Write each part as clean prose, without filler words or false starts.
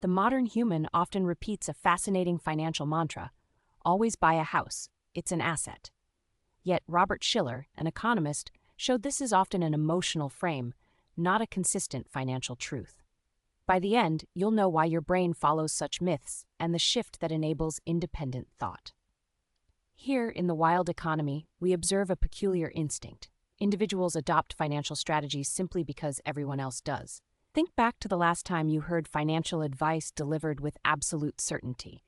The modern human often repeats a fascinating financial mantra: always buy a house, it's an asset. Yet Robert Shiller, an economist, showed this is often an emotional frame, not a consistent financial truth. By the end, you'll know why your brain follows such myths and the shift that enables independent thought. Here, in the wild economy, we observe a peculiar instinct. Individuals adopt financial strategies simply because everyone else does. Think back to the last time you heard financial advice delivered with absolute certainty,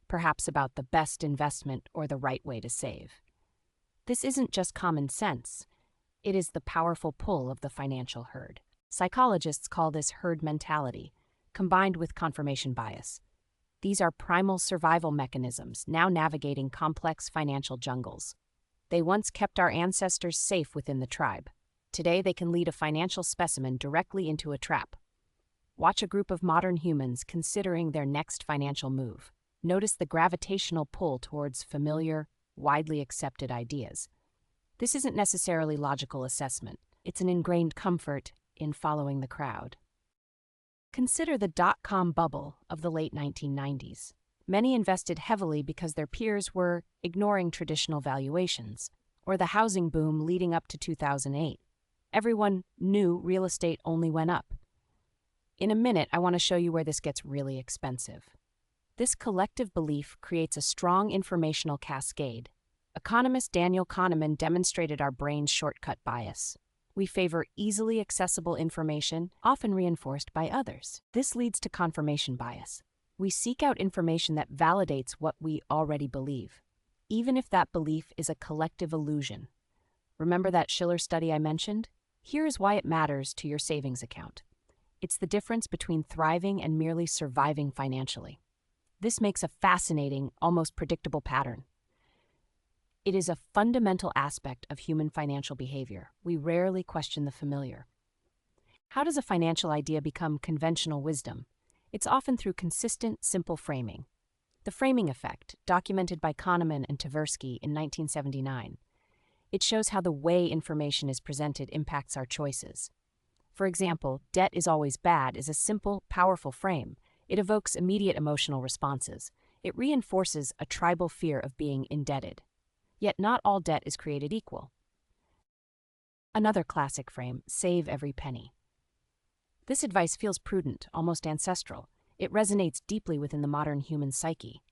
perhaps about the best investment or the right way to save. This isn't just common sense. It is the powerful pull of the financial herd. Psychologists call this herd mentality, combined with confirmation bias. These are primal survival mechanisms now navigating complex financial jungles. They once kept our ancestors safe within the tribe. Today they can lead a financial specimen directly into a trap. Watch a group of modern humans considering their next financial move. Notice the gravitational pull towards familiar, widely accepted ideas. This isn't necessarily logical assessment. It's an ingrained comfort in following the crowd. Consider the dot-com bubble of the late 1990s. Many invested heavily because their peers were ignoring traditional valuations, or the housing boom leading up to 2008. Everyone knew real estate only went up. In a minute, I want to show you where this gets really expensive. This collective belief creates a strong informational cascade. Economist Daniel Kahneman demonstrated our brain's shortcut bias. We favor easily accessible information, often reinforced by others. This leads to confirmation bias. We seek out information that validates what we already believe, even if that belief is a collective illusion. Remember that Shiller study I mentioned? Here is why it matters to your savings account. It's the difference between thriving and merely surviving financially. This makes a fascinating, almost predictable pattern. It is a fundamental aspect of human financial behavior. We rarely question the familiar. How does a financial idea become conventional wisdom? It's often through consistent, simple framing. The framing effect, documented by Kahneman and Tversky in 1979. It shows how the way information is presented impacts our choices. For example, debt is always bad is a simple, powerful frame. It evokes immediate emotional responses. It reinforces a tribal fear of being indebted. Yet not all debt is created equal. Another classic frame, save every penny. This advice feels prudent, almost ancestral. It resonates deeply within the modern human psyche.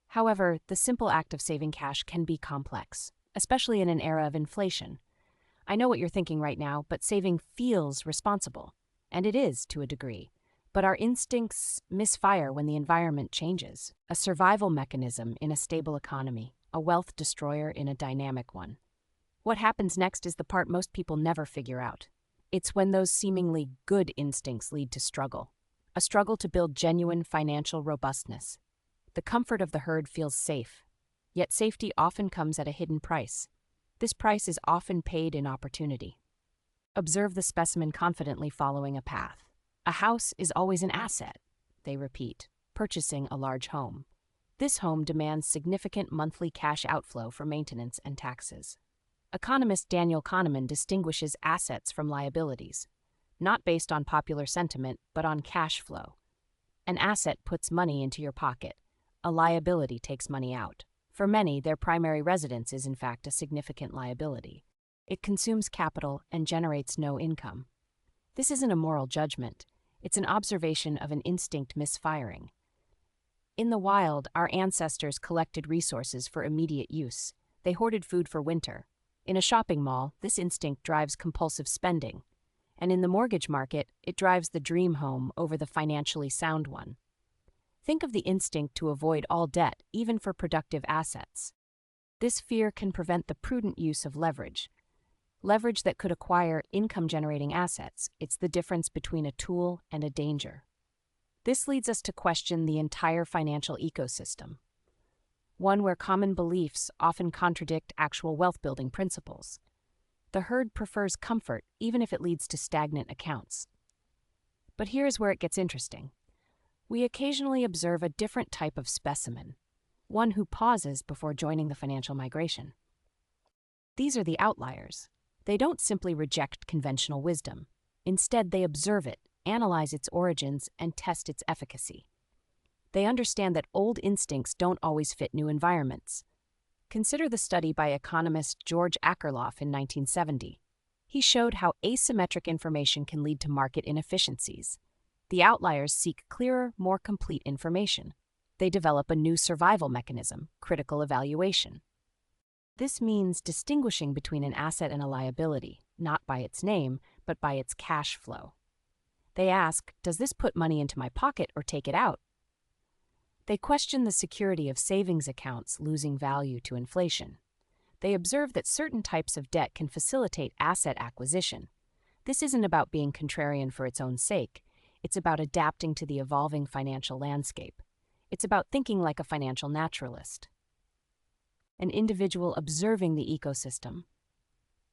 However, the simple act of saving cash can be complex, especially in an era of inflation. I know what you're thinking right now, but saving feels responsible. And it is, to a degree. But our instincts misfire when the environment changes. A survival mechanism in a stable economy, a wealth destroyer in a dynamic one. What happens next is the part most people never figure out. It's when those seemingly good instincts lead to struggle. A struggle to build genuine financial robustness. The comfort of the herd feels safe, yet safety often comes at a hidden price. This price is often paid in opportunity. Observe the specimen confidently following a path. A house is always an asset, they repeat, purchasing a large home. This home demands significant monthly cash outflow for maintenance and taxes. Economist Daniel Kahneman distinguishes assets from liabilities, not based on popular sentiment, but on cash flow. An asset puts money into your pocket. A liability takes money out. For many, their primary residence is in fact a significant liability. It consumes capital and generates no income. This isn't a moral judgment. It's an observation of an instinct misfiring. In the wild, our ancestors collected resources for immediate use. They hoarded food for winter. In a shopping mall, this instinct drives compulsive spending. And in the mortgage market, it drives the dream home over the financially sound one. Think of the instinct to avoid all debt, even for productive assets. This fear can prevent the prudent use of leverage. Leverage that could acquire income-generating assets. It's the difference between a tool and a danger. This leads us to question the entire financial ecosystem, one where common beliefs often contradict actual wealth-building principles. The herd prefers comfort, even if it leads to stagnant accounts. But here's where it gets interesting. We occasionally observe a different type of specimen, one who pauses before joining the financial migration. These are the outliers. They don't simply reject conventional wisdom. Instead, they observe it, analyze its origins, and test its efficacy. They understand that old instincts don't always fit new environments. Consider the study by economist George Akerlof in 1970. He showed how asymmetric information can lead to market inefficiencies. The outliers seek clearer, more complete information. They develop a new survival mechanism, critical evaluation. This means distinguishing between an asset and a liability, not by its name, but by its cash flow. They ask, does this put money into my pocket or take it out? They question the security of savings accounts losing value to inflation. They observe that certain types of debt can facilitate asset acquisition. This isn't about being contrarian for its own sake. It's about adapting to the evolving financial landscape. It's about thinking like a financial naturalist, an individual observing the ecosystem,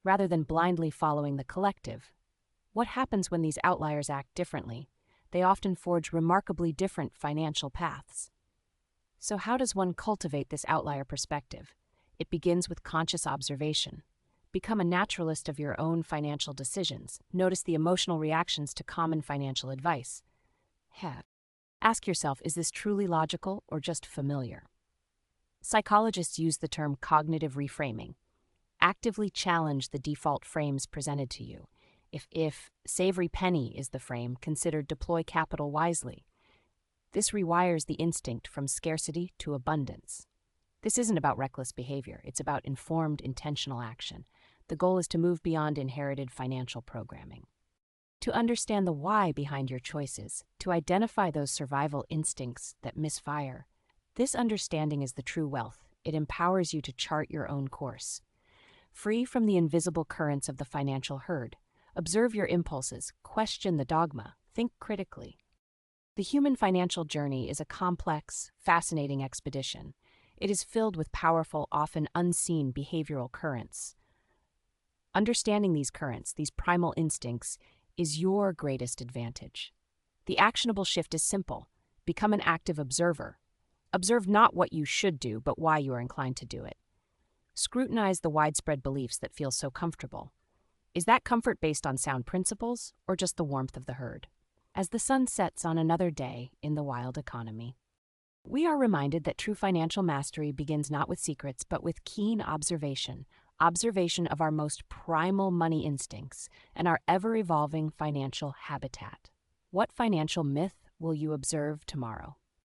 rather than blindly following the collective. What happens when these outliers act differently? They often forge remarkably different financial paths. So how does one cultivate this outlier perspective? It begins with conscious observation. Become a naturalist of your own financial decisions. Notice the emotional reactions to common financial advice. Ask yourself, is this truly logical or just familiar? Psychologists use the term cognitive reframing. Actively challenge the default frames presented to you. If savory penny is the frame, consider deploy capital wisely. This rewires the instinct from scarcity to abundance. This isn't about reckless behavior. It's about informed, intentional action. The goal is to move beyond inherited financial programming, to understand the why behind your choices, to identify those survival instincts that misfire. This understanding is the true wealth. It empowers you to chart your own course. Free from the invisible currents of the financial herd, observe your impulses, question the dogma, think critically. The human financial journey is a complex, fascinating expedition. It is filled with powerful, often unseen behavioral currents. Understanding these currents, these primal instincts, is your greatest advantage. The actionable shift is simple. Become an active observer. Observe not what you should do, but why you are inclined to do it. Scrutinize the widespread beliefs that feel so comfortable. Is that comfort based on sound principles or just the warmth of the herd? As the sun sets on another day in the wild economy, we are reminded that true financial mastery begins not with secrets, but with keen observation of our most primal money instincts and our ever-evolving financial habitat. What financial myth will you observe tomorrow?